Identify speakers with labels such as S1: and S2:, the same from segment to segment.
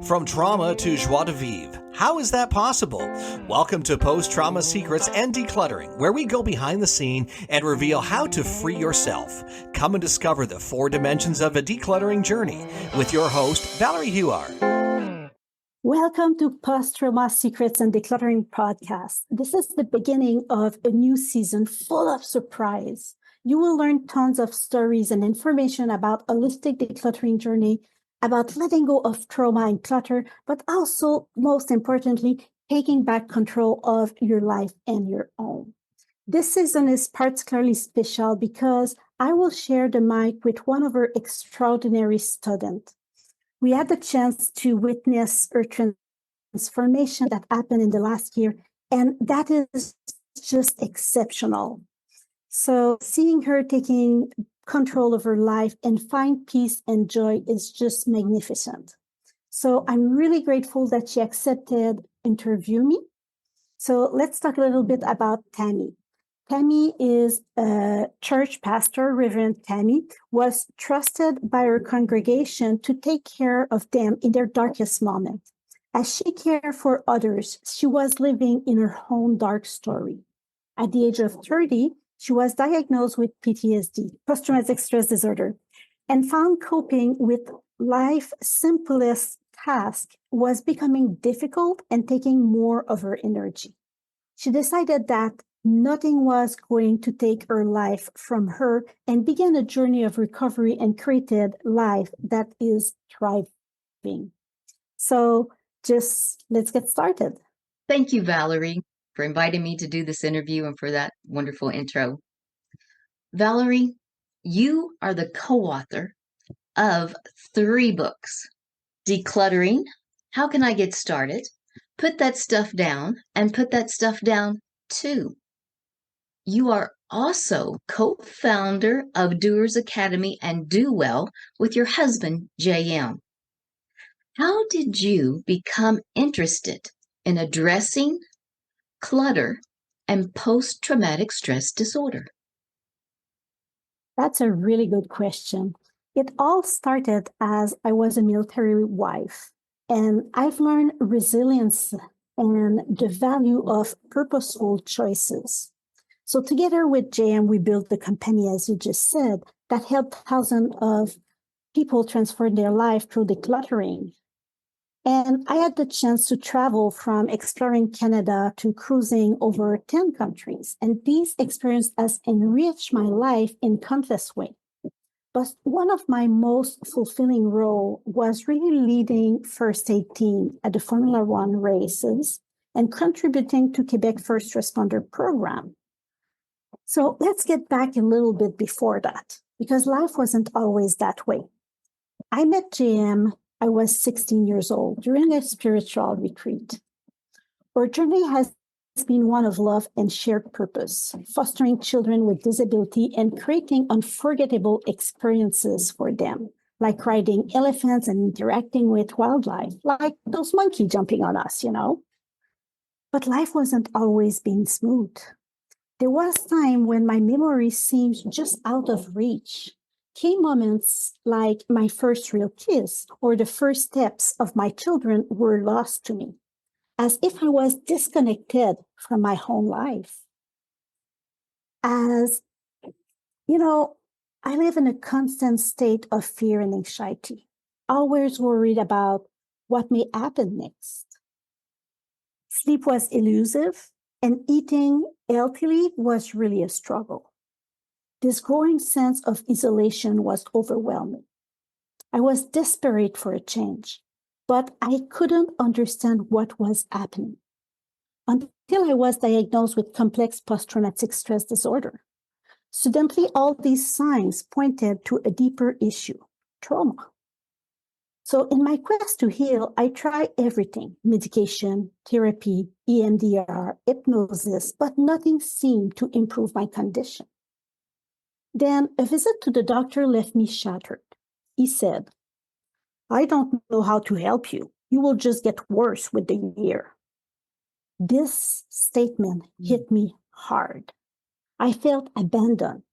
S1: From trauma to joie de vivre. How is that possible? Welcome to Post-Trauma Secrets and Decluttering, where we go behind the scene and reveal how to free yourself. Come and discover the 4 dimensions of a decluttering journey with your host, Valerie Huar.
S2: Welcome to Post-Trauma Secrets and Decluttering podcast. This is the beginning of a new season full of surprise. You will learn tons of stories and information about holistic decluttering journey, about letting go of trauma and clutter, but also, most importantly, taking back control of your life and your own. This season is particularly special because I will share the mic with one of our extraordinary students. We had the chance to witness her transformation that happened in the last year, and that is just exceptional. So seeing her taking control of her life and find peace and joy is just magnificent. So I'm really grateful that she accepted interview me. So let's talk a little bit about Tammie. Tammie is a church pastor. Reverend Tammie was trusted by her congregation to take care of them in their darkest moment. As she cared for others, she was living in her own dark story. At the age of 30, she was diagnosed with PTSD, post-traumatic stress disorder, and found coping with life's simplest task was becoming difficult and taking more of her energy. She decided that nothing was going to take her life from her and began a journey of recovery and created life that is thriving. So just let's get started.
S3: Thank you, Valerie, for inviting me to do this interview and for that wonderful intro. Valerie, you are the co-author of 3 books: Decluttering, How Can I Get Started, Put That Stuff Down, and Put That Stuff Down Too. You are also co-founder of Doers Academy and Do Well with your husband, JM. How did you become interested in addressing clutter and post-traumatic stress disorder?
S2: That's a really good question. It all started as I was a military wife, and I've learned resilience and the value of purposeful choices. So together with JM, we built the company, as you just said, that helped thousands of people transform their life through decluttering. And I had the chance to travel from exploring Canada to cruising over 10 countries. And these experiences has enriched my life in countless ways. But one of my most fulfilling roles was really leading first aid team at the Formula One races and contributing to Quebec First Responder program. So let's get back a little bit before that, because life wasn't always that way. I met JM. I was 16 years old during a spiritual retreat. Our journey has been one of love and shared purpose, fostering children with disability and creating unforgettable experiences for them, like riding elephants and interacting with wildlife, like those monkeys jumping on us, But life wasn't always being smooth. There was time when my memory seemed just out of reach. Key moments like my first real kiss or the first steps of my children were lost to me, as if I was disconnected from my home life. As I live in a constant state of fear and anxiety, always worried about what may happen next. Sleep was elusive, and eating healthily was really a struggle. This growing sense of isolation was overwhelming. I was desperate for a change, but I couldn't understand what was happening until I was diagnosed with complex post-traumatic stress disorder. Suddenly, all these signs pointed to a deeper issue: trauma. So in my quest to heal, I tried everything: medication, therapy, EMDR, hypnosis, but nothing seemed to improve my condition. Then a visit to the doctor left me shattered. He said, "I don't know how to help you. You will just get worse with the year." This statement hit me hard. I felt abandoned,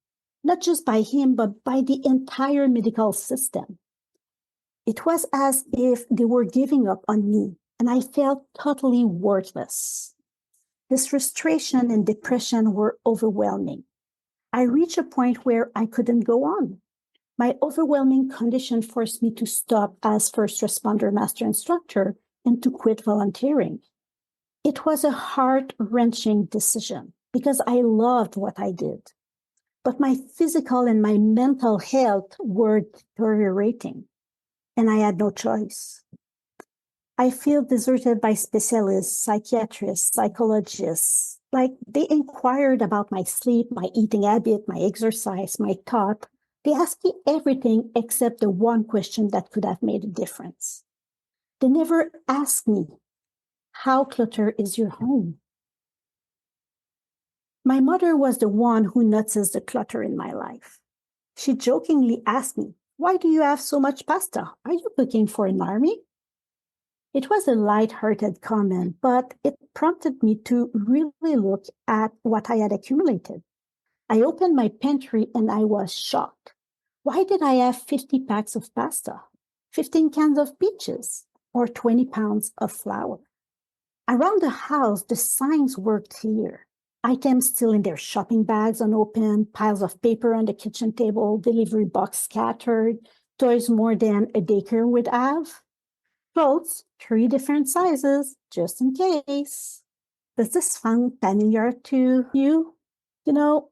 S2: not just by him, but by the entire medical system. It was as if they were giving up on me, and I felt totally worthless. This frustration and depression were overwhelming. I reached a point where I couldn't go on. My overwhelming condition forced me to stop as first responder master instructor and to quit volunteering. It was a heart-wrenching decision because I loved what I did. But my physical and my mental health were deteriorating, and I had no choice. I feel deserted by specialists, psychiatrists, psychologists. Like they inquired about my sleep, my eating habit, my exercise, my thought. They asked me everything except the one question that could have made a difference. They never asked me, how clutter is your home? My mother was the one who noticed the clutter in my life. She jokingly asked me, why do you have so much pasta? Are you cooking for an army? It was a light-hearted comment, but it prompted me to really look at what I had accumulated. I opened my pantry and I was shocked. Why did I have 50 packs of pasta, 15 cans of peaches, or 20 pounds of flour? Around the house, the signs were clear. Items still in their shopping bags unopened, piles of paper on the kitchen table, delivery box scattered, toys more than a daycare would have. Clothes, 3 different sizes, just in case. Does this sound familiar to you? You know,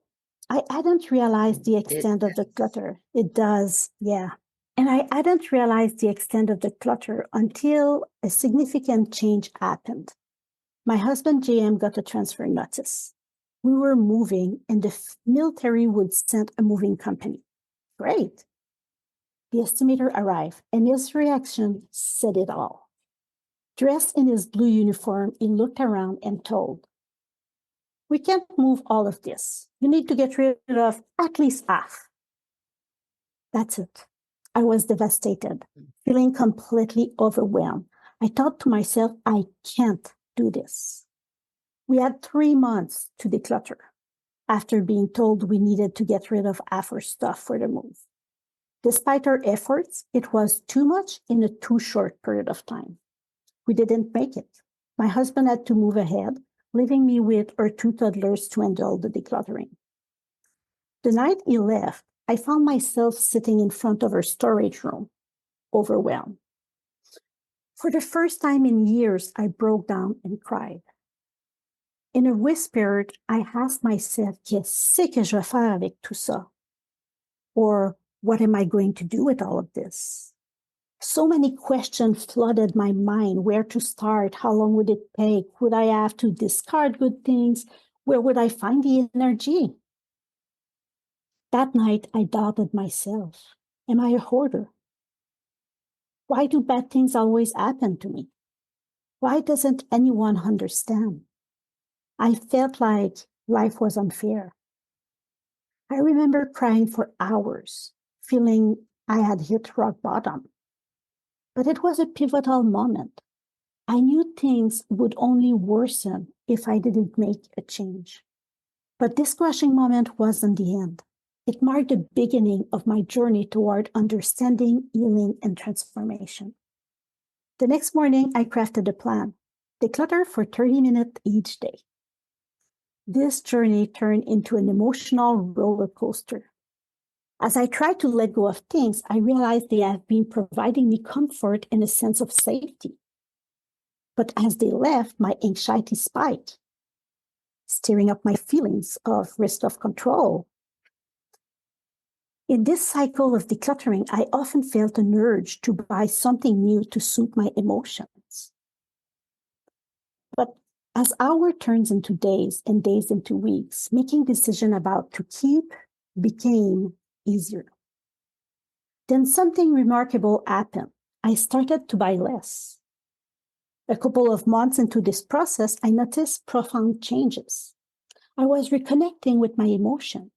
S2: I hadn't realized the extent of the clutter. It does, yeah. And I hadn't realized the extent of the clutter until a significant change happened. My husband, JM, got a transfer notice. We were moving, and the military would send a moving company. Great. The estimator arrived, and his reaction said it all. Dressed in his blue uniform, he looked around and told, we can't move all of this. You need to get rid of at least half. That's it. I was devastated, feeling completely overwhelmed. I thought to myself, I can't do this. We had 3 months to declutter after being told we needed to get rid of half our stuff for the move. Despite our efforts, it was too much in a too short period of time. We didn't make it. My husband had to move ahead, leaving me with our 2 toddlers to handle the decluttering. The night he left, I found myself sitting in front of our storage room, overwhelmed. For the first time in years, I broke down and cried. In a whisper, I asked myself, qu'est-ce que je vais faire avec tout ça? Or, what am I going to do with all of this? So many questions flooded my mind. Where to start? How long would it take? Would I have to discard good things? Where would I find the energy? That night, I doubted myself. Am I a hoarder? Why do bad things always happen to me? Why doesn't anyone understand? I felt like life was unfair. I remember crying for hours, feeling I had hit rock bottom. But it was a pivotal moment. I knew things would only worsen if I didn't make a change. But this crushing moment wasn't the end. It marked the beginning of my journey toward understanding, healing, and transformation. The next morning, I crafted a plan. Declutter for 30 minutes each day. This journey turned into an emotional roller coaster. As I tried to let go of things, I realized they have been providing me comfort and a sense of safety. But as they left, my anxiety spiked, stirring up my feelings of risk of control. In this cycle of decluttering, I often felt an urge to buy something new to suit my emotions. But as hour turns into days and days into weeks, making decisions about to keep became easier. Then something remarkable happened. I started to buy less. A couple of months into this process, I noticed profound changes. I was reconnecting with my emotion,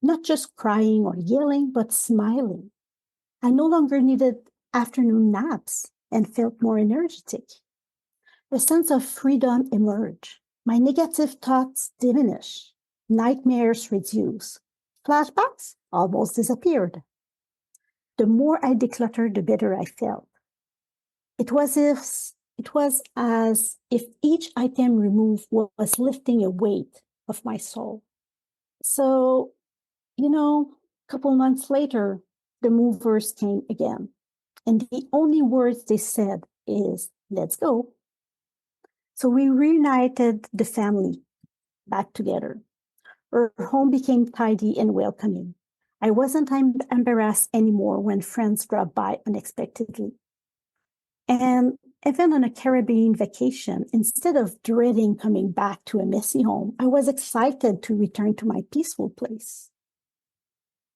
S2: not just crying or yelling, but smiling. I no longer needed afternoon naps and felt more energetic. A sense of freedom emerged. My negative thoughts diminished. Nightmares reduced. Flashbacks almost disappeared. the more I decluttered, the better I felt. It was as if each item removed was lifting a weight of my soul. So, a couple months later, the movers came again. And the only words they said is, let's go. So we reunited the family back together. Our home became tidy and welcoming. I wasn't embarrassed anymore when friends dropped by unexpectedly. And even on a Caribbean vacation, instead of dreading coming back to a messy home, I was excited to return to my peaceful place.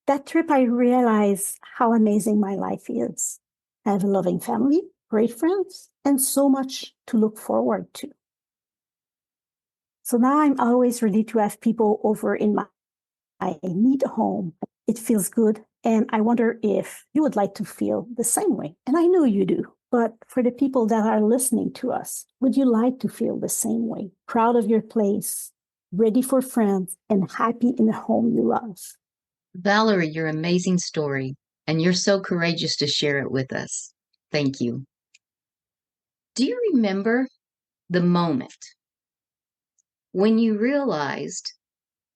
S2: That trip, I realized how amazing my life is. I have a loving family, great friends, and so much to look forward to. So now I'm always ready to have people over in my neat home. It feels good. And I wonder if you would like to feel the same way. And I know you do. But for the people that are listening to us, would you like to feel the same way? Proud of your place, ready for friends, and happy in the home you love?
S3: Valerie, your amazing story, and you're so courageous to share it with us. Thank you. Do you remember the moment when you realized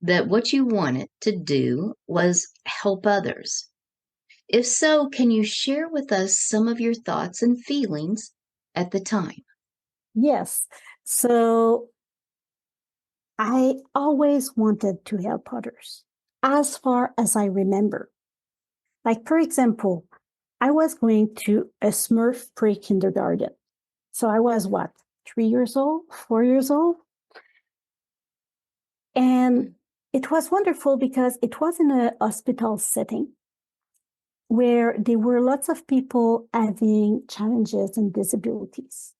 S3: that what you wanted to do was help others? If so, can you share with us some of your thoughts and feelings at the time?
S2: Yes. So I always wanted to help others as far as I remember. Like, for example, I was going to a Smurf pre-kindergarten. So I was 3 years old, 4 years old? And it was wonderful because it was in a hospital setting where there were lots of people having challenges and disabilities.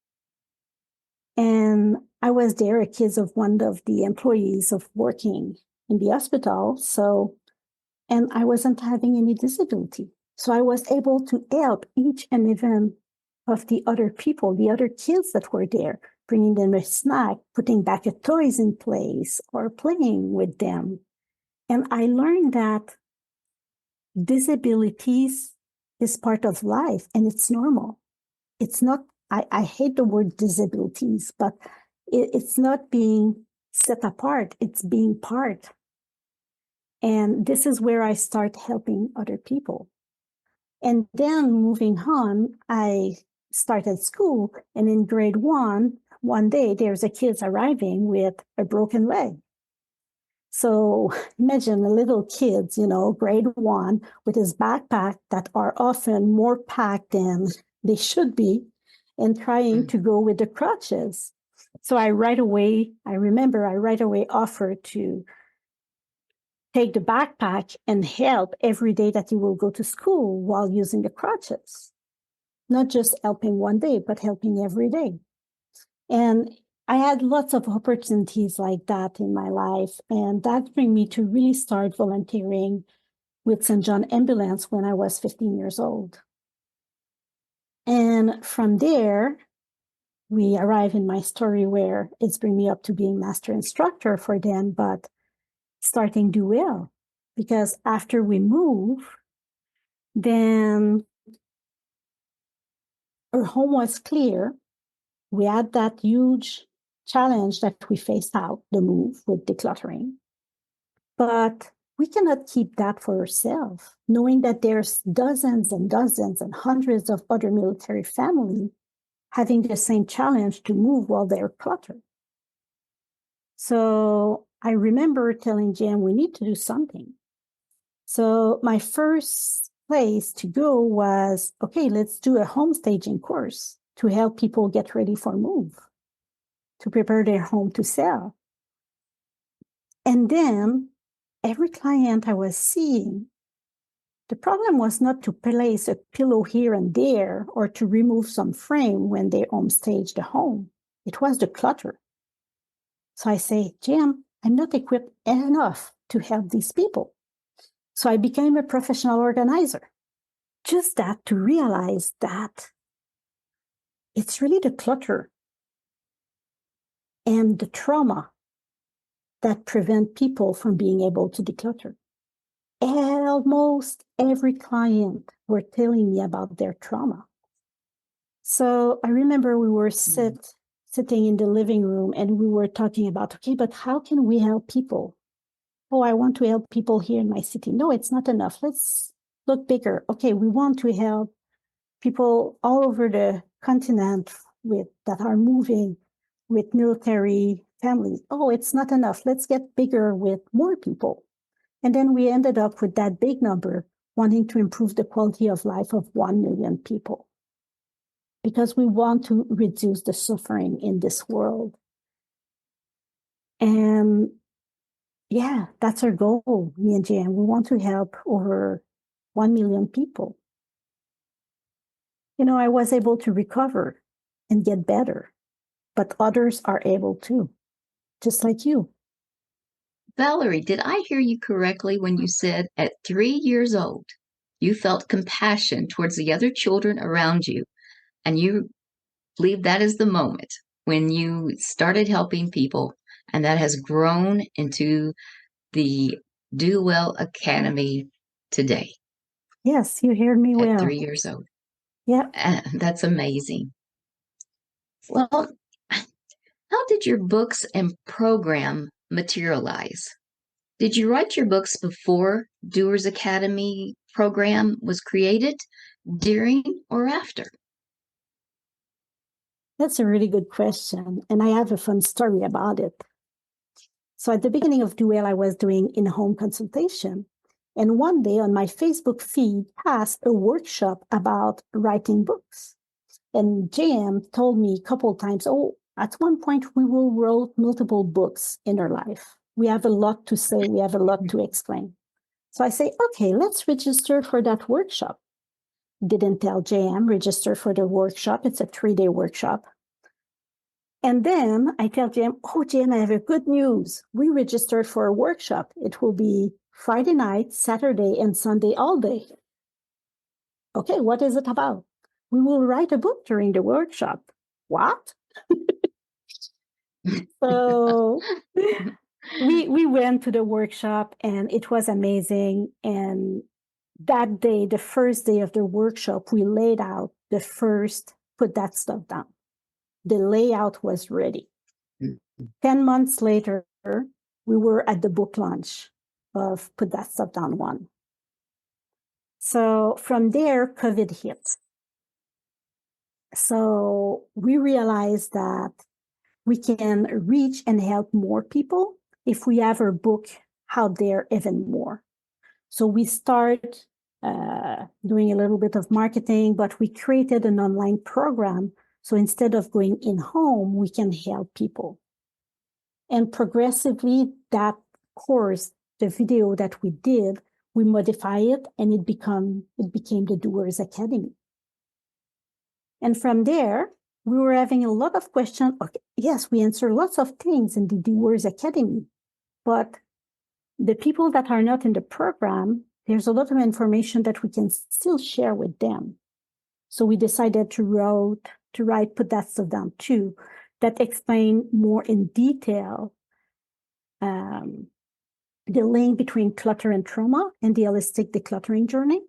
S2: And I was there, a kid of one of the employees of working in the hospital. And I wasn't having any disability. So I was able to help each and every of the other people, the other kids that were there, bringing them a snack, putting back the toys in place, or playing with them. And I learned that disabilities is part of life and it's normal. It's not, I hate the word disabilities, but it's not being set apart, it's being part. And this is where I start helping other people. And then moving on, I started school. And in grade one day, there's a kid arriving with a broken leg. So imagine a little kid, grade one, with his backpack that are often more packed than they should be, and trying to go with the crutches. So I right away offered to take the backpack and help every day that he will go to school while using the crutches. Not just helping one day, but helping every day. And I had lots of opportunities like that in my life. And that bring me to really start volunteering with St. John Ambulance when I was 15 years old. And from there, we arrive in my story where it's bring me up to being master instructor for them, but starting do well. Because after we move, then our home was clear. We had that huge challenge that we faced out, the move with decluttering. But we cannot keep that for ourselves, knowing that there's dozens and dozens and hundreds of other military families having the same challenge to move while they're cluttered. So I remember telling Jan, we need to do something. So my first place to go was, okay, let's do a home staging course to help people get ready for move, to prepare their home to sell. And then every client I was seeing, the problem was not to place a pillow here and there or to remove some frame when they home stage the home. It was the clutter. So I say, Jim, I'm not equipped enough to help these people. So I became a professional organizer. Just that to realize that it's really the clutter and the trauma that prevent people from being able to declutter. almost every client were telling me about their trauma. So I remember we were sitting in the living room and we were talking about, okay, but how can we help people? Oh, I want to help people here in my city. No, it's not enough. Let's look bigger. Okay, we want to help people all over the continent that are moving with military families. Oh, it's not enough. Let's get bigger with more people. And then we ended up with that big number, wanting to improve the quality of life of 1 million people. Because we want to reduce the suffering in this world. And yeah, that's our goal, me and Jan. We want to help over 1 million people. You know, I was able to recover and get better, but others are able too, just like you.
S3: Valerie, did I hear you correctly when you said at 3 years old, you felt compassion towards the other children around you, and you believe that is the moment when you started helping people, and that has grown into the Do Well Academy today
S2: Yes, you heard me
S3: at
S2: well.
S3: 3 years old?
S2: Yeah.
S3: That's amazing. Well, how did your books and program materialize? Did you write your books before Doers Academy program was created, during, or after?
S2: That's a really good question. And I have a fun story about it. So at the beginning of Duel, I was doing in-home consultation. And one day on my Facebook feed passed a workshop about writing books. And JM told me a couple of times, oh, at one point we will write multiple books in our life. We have a lot to say. We have a lot to explain. So I say, okay, let's register for that workshop. Didn't tell JM, register for the workshop. It's a 3-day workshop. And then I tell JM, oh, JM, I have a good news. We registered for a workshop. It will be Friday night, Saturday, and Sunday all day. Okay, what is it about? We will write a book during the workshop. What? So we went to the workshop and it was amazing. And that day, the first day of the workshop, we laid out put that stuff down. The layout was ready. 10 months later, we were at the book launch of Put That Stuff Down 1. So from there, COVID hit. So we realized that we can reach and help more people if we have our book out there even more. So we start doing a little bit of marketing, but we created an online program. So instead of going in home, we can help people. And progressively, that course, the video that we did, we modify it and it became the Doers Academy. And from there, we were having a lot of questions. Okay, yes, we answer lots of things in the Doers Academy, but the people that are not in the program, there's a lot of information that we can still share with them. So we decided to write Put That Stuff Down 2, that explain more in detail the link between clutter and trauma and the holistic decluttering journey.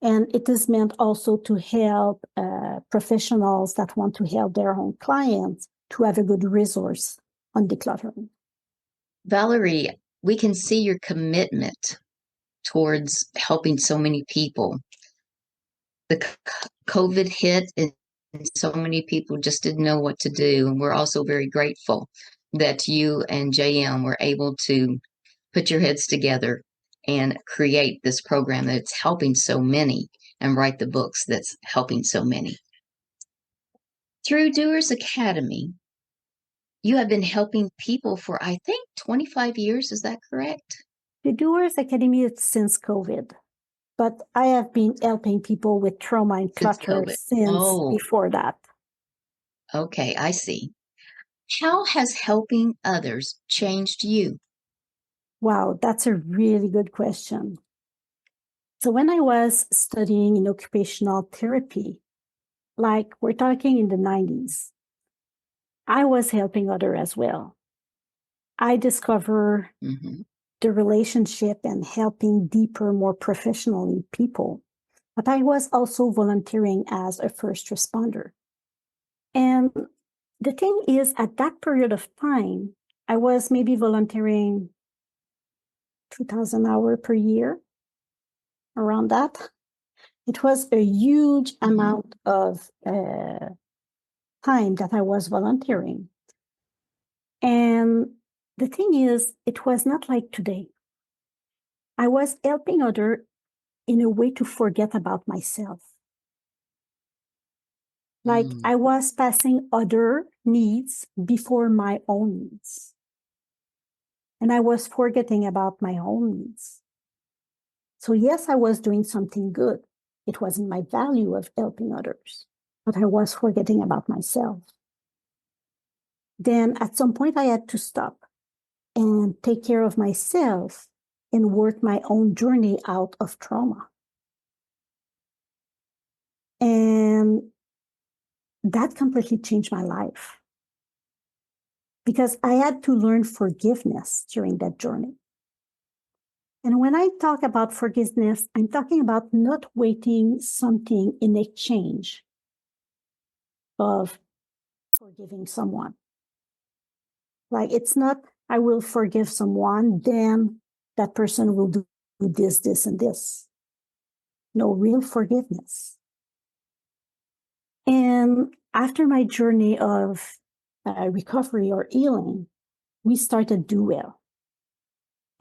S2: And it is meant also to help professionals that want to help their own clients to have a good resource on decluttering.
S3: Valerie, we can see your commitment towards helping so many people. The COVID hit and so many people just didn't know what to do. And we're also very grateful that you and JM were able to put your heads together and create this program that's helping so many and write the books that's helping so many. Through Doers Academy, you have been helping people for, I think, 25 years. Is that correct?
S2: The Doers Academy is since COVID, but I have been helping people with trauma and clutter since before that.
S3: Okay, I see. How has helping others changed you?
S2: Wow, that's a really good question. So when I was studying in occupational therapy, like we're talking in the 90s, I was helping others as well. I discovered the the relationship and helping deeper, more professionally people. But I was also volunteering as a first responder. And the thing is, at that period of time, I was maybe volunteering 2,000 hours per year, around that. It was a huge amount of time that I was volunteering. And the thing is, it was not like today. I was helping others in a way to forget about myself. Like I was passing other needs before my own needs. And I was forgetting about my own needs. So yes, I was doing something good. It wasn't my value of helping others, but I was forgetting about myself. Then at some point I had to stop and take care of myself and work my own journey out of trauma. And that completely changed my life because I had to learn forgiveness during that journey. And when I talk about forgiveness, I'm talking about not waiting something in exchange of forgiving someone. Like it's not, I will forgive someone, then that person will do this, this, and this. No, real forgiveness. And after my journey of recovery or healing, we started Do Well.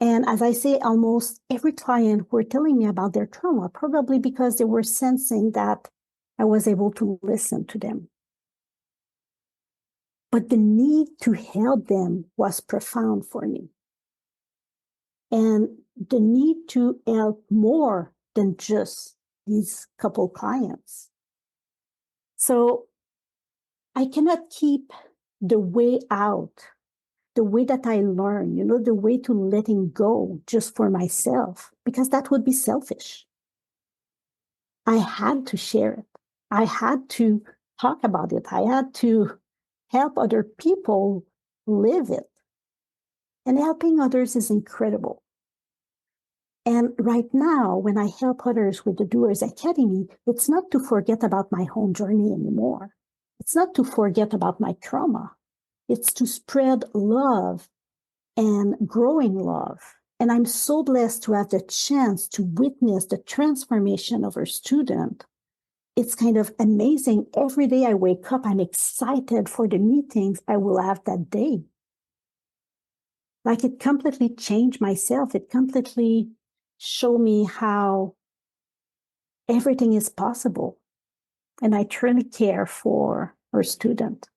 S2: And as I say, almost every client were telling me about their trauma, probably because they were sensing that I was able to listen to them. But the need to help them was profound for me. And the need to help more than just these couple clients. So I cannot keep the way out, the way that I learn, the way to letting go just for myself, because that would be selfish. I had to share it. I had to talk about it. I had to help other people live it. And helping others is incredible. And right now, when I help others with the Doers Academy, it's not to forget about my own journey anymore. It's not to forget about my trauma. It's to spread love and growing love. And I'm so blessed to have the chance to witness the transformation of our student. It's kind of amazing. Every day I wake up, I'm excited for the meetings I will have that day. Like it completely changed myself. It completely showed me how everything is possible. And I truly care for our student.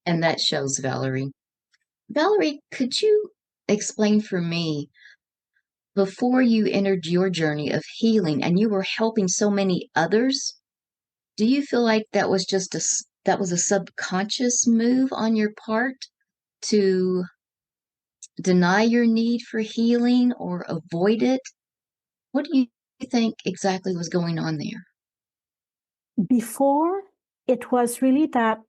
S3: And that shows, Valerie. Valerie, could you explain for me, before you entered your journey of healing and you were helping so many others, do you feel like that was just that was a subconscious move on your part to deny your need for healing or avoid it? What do you think exactly was going on there?
S2: Before, it was really that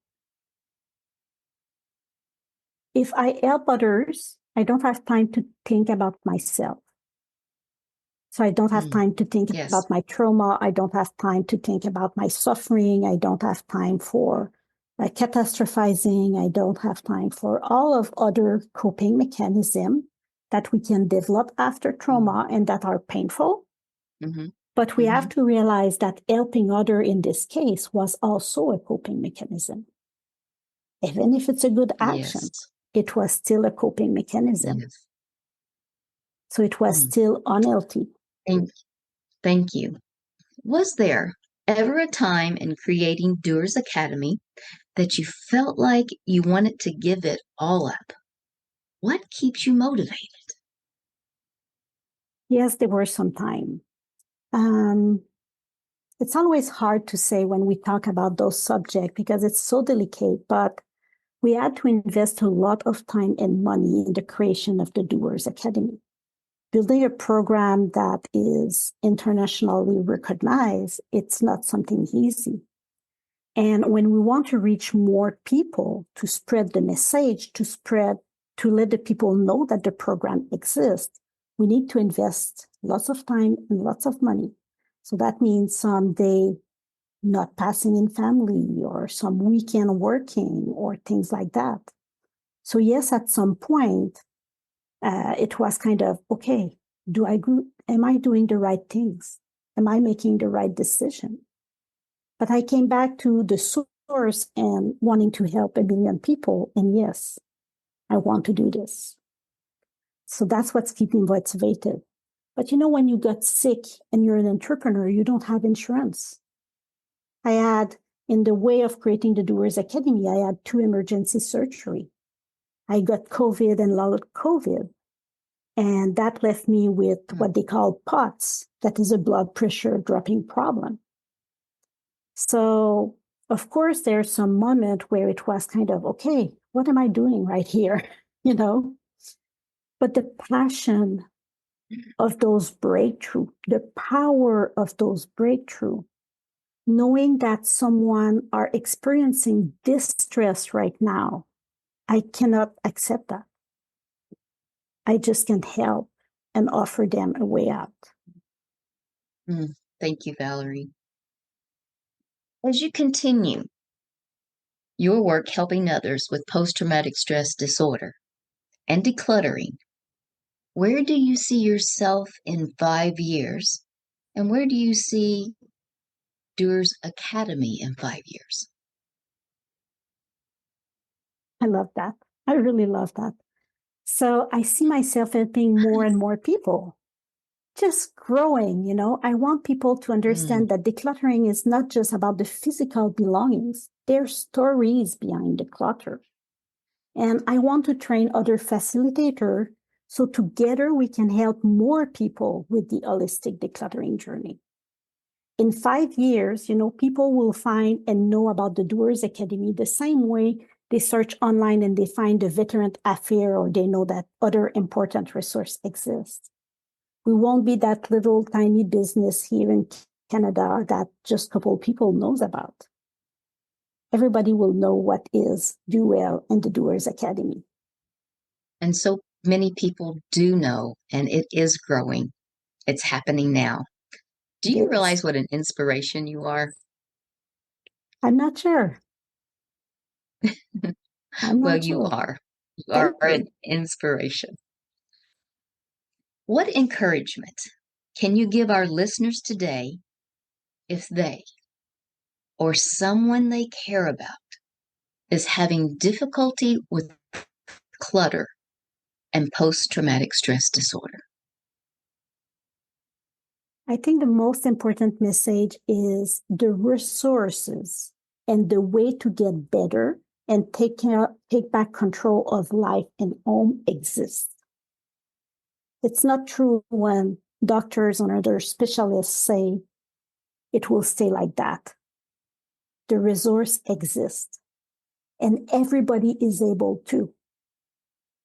S2: if I help others, I don't have time to think about myself. So I don't have time to think about my trauma. I don't have time to think about my suffering. I don't have time for catastrophizing. I don't have time for all of other coping mechanisms that we can develop after trauma and that are painful. But we have to realize that helping others in this case was also a coping mechanism. Even if it's a good action, it was still a coping mechanism. So it was still unhealthy.
S3: Thank you. Was there ever a time in creating Doers Academy that you felt like you wanted to give it all up? What keeps you motivated?
S2: Yes, there were some time. It's always hard to say when we talk about those subjects because it's so delicate, but we had to invest a lot of time and money in the creation of the Doers Academy. Building a program that is internationally recognized, it's not something easy. And when we want to reach more people, to spread the message, to spread to let the people know that the program exists, we need to invest lots of time and lots of money. So that means some day not passing in family or some weekend working or things like that. So yes, at some point, it was kind of, okay, am I doing the right things? Am I making the right decision? But I came back to the source and wanting to help a million people. And yes, I want to do this. So that's what's keeping motivated. But when you got sick and you're an entrepreneur, you don't have insurance. I had, in the way of creating the Doers Academy, I had 2 emergency surgery. I got COVID and long COVID. And that left me with what they call POTS. That is a blood pressure dropping problem. So, of course, there's some moment where it was kind of, okay, what am I doing right here? But the passion of those breakthrough, the power of those breakthrough, knowing that someone are experiencing distress right now, I cannot accept that. I just can't help and offer them a way out.
S3: Thank you, Valerie. As you continue your work helping others with post-traumatic stress disorder and decluttering, where do you see yourself in 5 years? And where do you see Doers Academy in 5 years?
S2: I love that. I really love that. So I see myself helping more and more people, just growing. I want people to understand that decluttering is not just about the physical belongings. There are stories behind the clutter. And I want to train other facilitators so together we can help more people with the holistic decluttering journey. In 5 years, people will find and know about the Doers Academy the same way they search online and they find the Veteran Affair or they know that other important resource exists. We won't be that little tiny business here in Canada that just a couple of people knows about. Everybody will know what is Do Well and the Doers Academy.
S3: And so many people do know, and it is growing. It's happening now. Do you realize what an inspiration you are?
S2: I'm not sure.
S3: Well, you are. You are an inspiration. What encouragement can you give our listeners today if they or someone they care about is having difficulty with clutter and post-traumatic stress disorder?
S2: I think the most important message is the resources and the way to get better and take back control of life and home exists. It's not true when doctors and other specialists say it will stay like that. The resource exists and everybody is able to.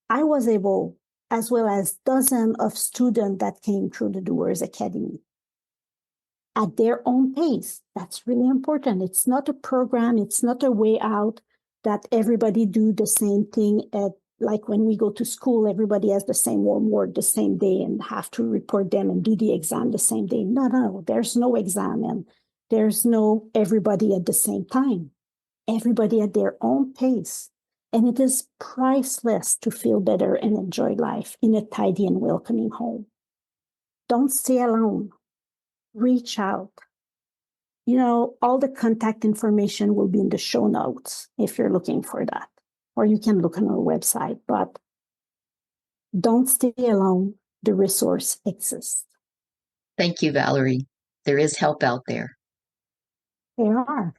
S2: I was able, as well as dozens of students that came through the Doers Academy, at their own pace. That's really important. It's not a program. It's not a way out that everybody do the same thing like when we go to school, everybody has the same homework the same day and have to report them and do the exam the same day. No, there's no exam and there's no everybody at the same time. Everybody at their own pace. And it is priceless to feel better and enjoy life in a tidy and welcoming home. Don't stay alone. Reach out. All the contact information will be in the show notes if you're looking for that. Or you can look on our website, but don't stay alone. The resource exists.
S3: Thank you, Valerie. There is help out there.
S2: There are.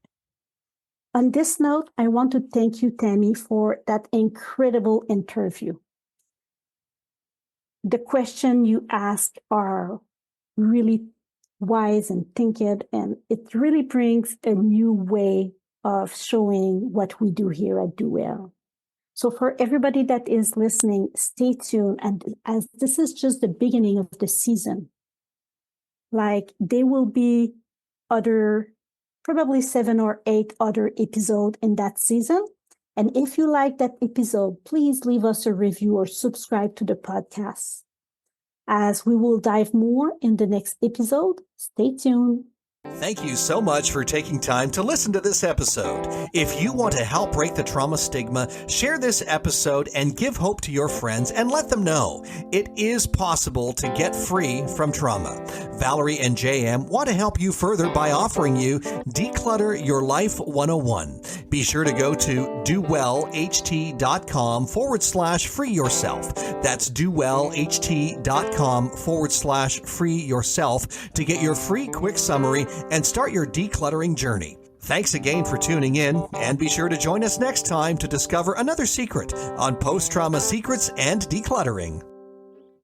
S2: On this note, I want to thank you, Tammie, for that incredible interview. The questions you asked are really wise and thinking, and it really brings a new way of showing what we do here at Do Well. So for everybody that is listening, stay tuned. And as this is just the beginning of the season, there will be probably 7 or 8 other episodes in that season. And if you like that episode, please leave us a review or subscribe to the podcast. As we will dive more in the next episode, stay tuned.
S1: Thank you so much for taking time to listen to this episode. If you want to help break the trauma stigma, share this episode and give hope to your friends and let them know it is possible to get free from trauma. Valerie and JM want to help you further by offering you Declutter Your Life 101. Be sure to go to dowellht.com/free yourself. That's dowellht.com/free yourself to get your free quick summary and start your decluttering journey. Thanks again for tuning in, and be sure to join us next time to discover another secret on post-trauma secrets and decluttering.